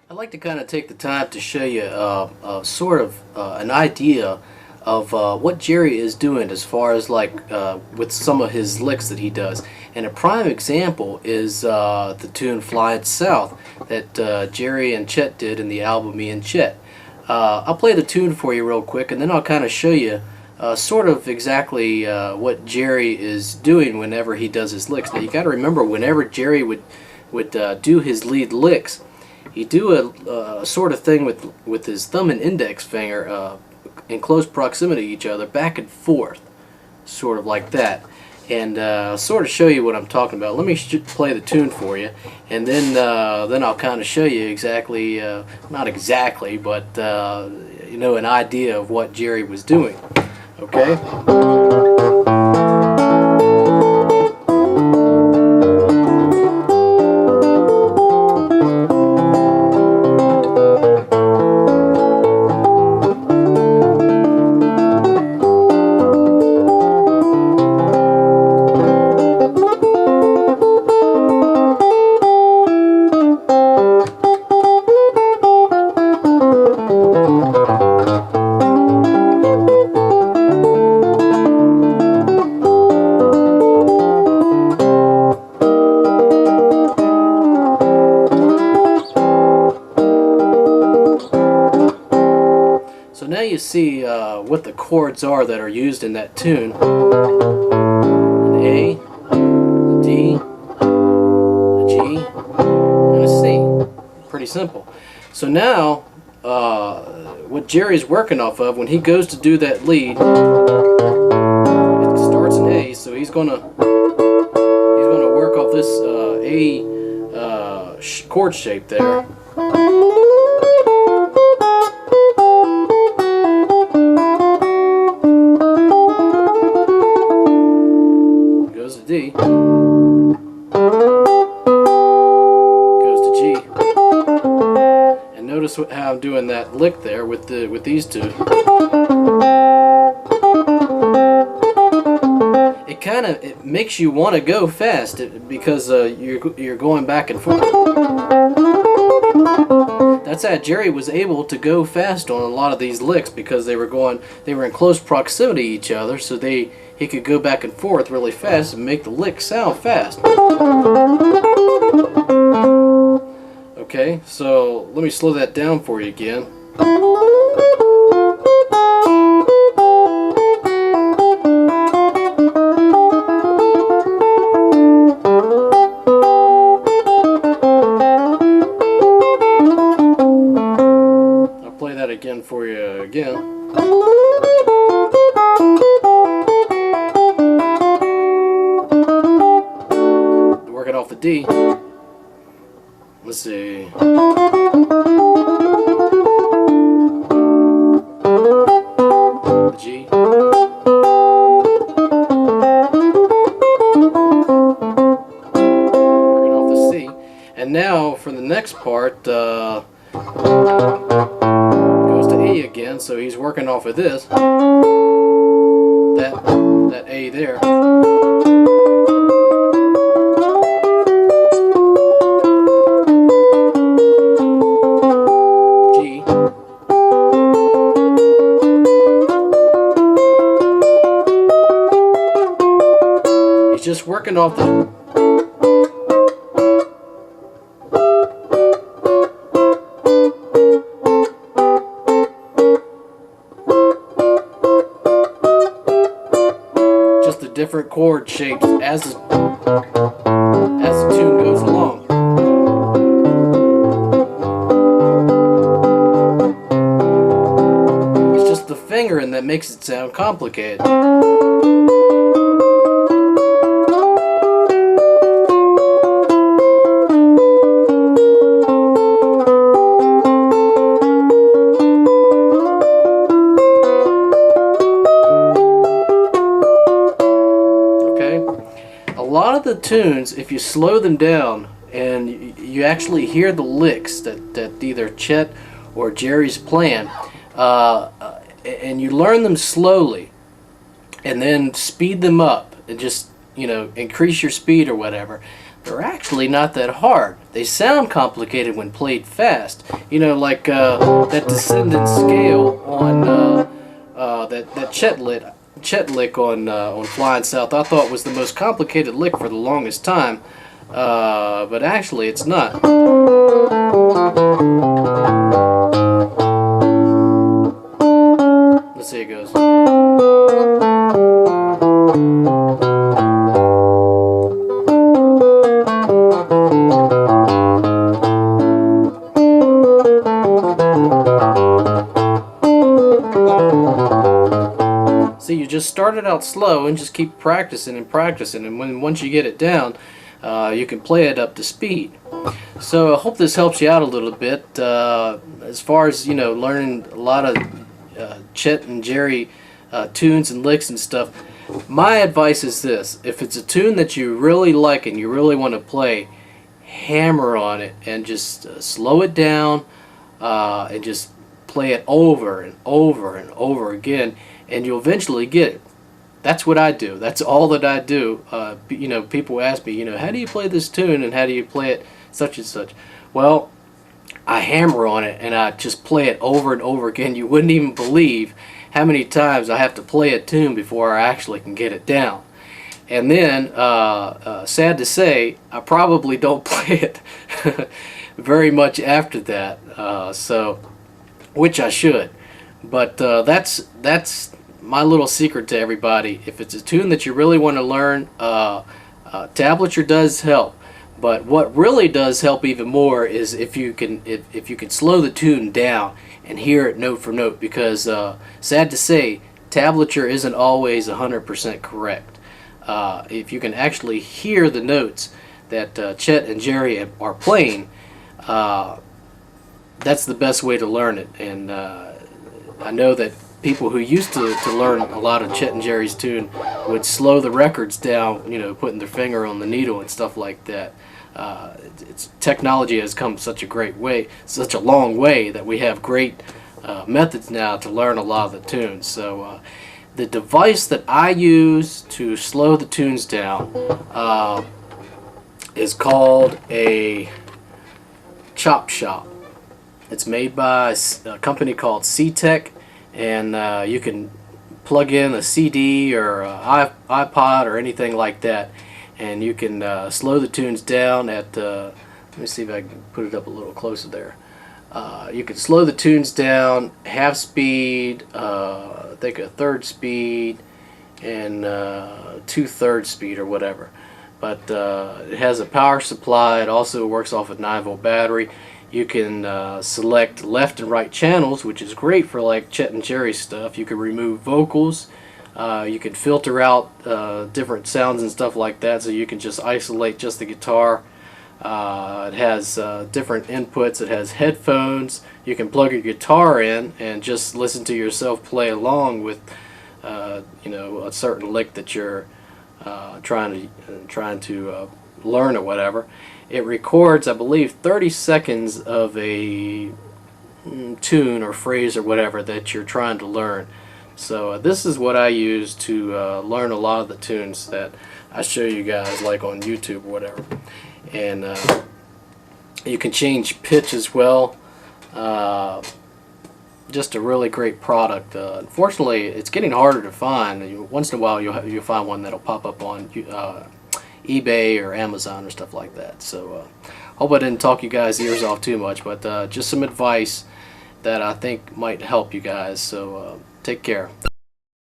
I'd like to kind of take the time to show you sort of an idea of what Jerry is doing as far as with some of his licks that he does. And a prime example is the tune Flying South that Jerry and Chet did in the album Me and Chet. I'll play the tune for you real quick, and then I'll kind of show you sort of exactly what Jerry is doing whenever he does his licks. Now you got to remember, whenever Jerry would do his lead licks, he'd do a sort of thing with his thumb and index finger in close proximity to each other, back and forth, sort of like that. And sort of show you what I'm talking about. Let me play the tune for you, and then I'll kind of show you exactly, not exactly, but you know, an idea of what Jerry was doing. Okay. So now you see what the chords are that are used in that tune. An A, a D, a G, and a C. Pretty simple. So now what Jerry's working off of, when he goes to do that lead, it starts in A, so he's gonna work off this A chord shape there. D, goes to G, and notice how I'm doing that lick there with these two. It makes you want to go fast because you're going back and forth. That's how Jerry was able to go fast on a lot of these licks, because they were in close proximity to each other, so he could go back and forth really fast and make the lick sound fast. Okay, so let me slow that down for you again. I'll play that again for you again. Working off the D. Let's see. The G. Working off the C. And now for the next part, goes to A again, so he's working off of this. That A there. Just working off the different chord shapes as the tune goes along. It's just the fingering that makes it sound complicated. A lot of the tunes, if you slow them down and you actually hear the licks that either Chet or Jerry's playing, and you learn them slowly and then speed them up and just, you know, increase your speed or whatever, they're actually not that hard. They sound complicated when played fast. You know, like that descendant scale on that Chet lick on Flying South. I thought was the most complicated lick for the longest time, but actually it's not. Let's see, it goes. See, you just start it out slow and just keep practicing and practicing, and once you get it down, you can play it up to speed. So I hope this helps you out a little bit as far as, you know, learning a lot of Chet and Jerry tunes and licks and stuff. My advice is this: if it's a tune that you really like and you really want to play, hammer on it and just slow it down and just play it over and over and over again, and you'll eventually get it. That's what I do. That's all that I do. You know, people ask me, you know, how do you play this tune and how do you play it such and such? Well, I hammer on it and I just play it over and over again. You wouldn't even believe how many times I have to play a tune before I actually can get it down. And then, sad to say, I probably don't play it very much after that. Which I should. But that's my little secret to everybody. If it's a tune that you really want to learn, tablature does help. But what really does help even more is if you can slow the tune down and hear it note for note. Because sad to say, tablature isn't always 100% correct. If you can actually hear the notes that Chet and Jerry are playing, that's the best way to learn it. And I know that people who used to learn a lot of Chet and Jerry's tune would slow the records down, you know, putting their finger on the needle and stuff like that. Technology has come such a long way that we have great methods now to learn a lot of the tunes. So the device that I use to slow the tunes down is called a Chop Shop. It's made by a company called C-Tech, and you can plug in a CD or a iPod or anything like that, and you can slow the tunes down at, let me see if I can put it up a little closer there. You can slow the tunes down half speed, I think a third speed, and 2/3 speed or whatever. But it has a power supply. It also works off a 9-volt battery. You can select left and right channels, which is great for like Chet and Jerry stuff. You can remove vocals. You can filter out different sounds and stuff like that, so you can just isolate just the guitar. It has different inputs. It has headphones. You can plug your guitar in and just listen to yourself play along with you know, a certain lick that you're trying to learn or whatever. It records, I believe, 30 seconds of a tune or phrase or whatever that you're trying to learn. So this is what I use to learn a lot of the tunes that I show you guys, like on YouTube or whatever. And you can change pitch as well. Just a really great product. Unfortunately, it's getting harder to find. Once in a while, you'll find one that'll pop up on eBay or Amazon or stuff like that. So hope I didn't talk you guys' ears off too much, but just some advice that I think might help you guys. So take care.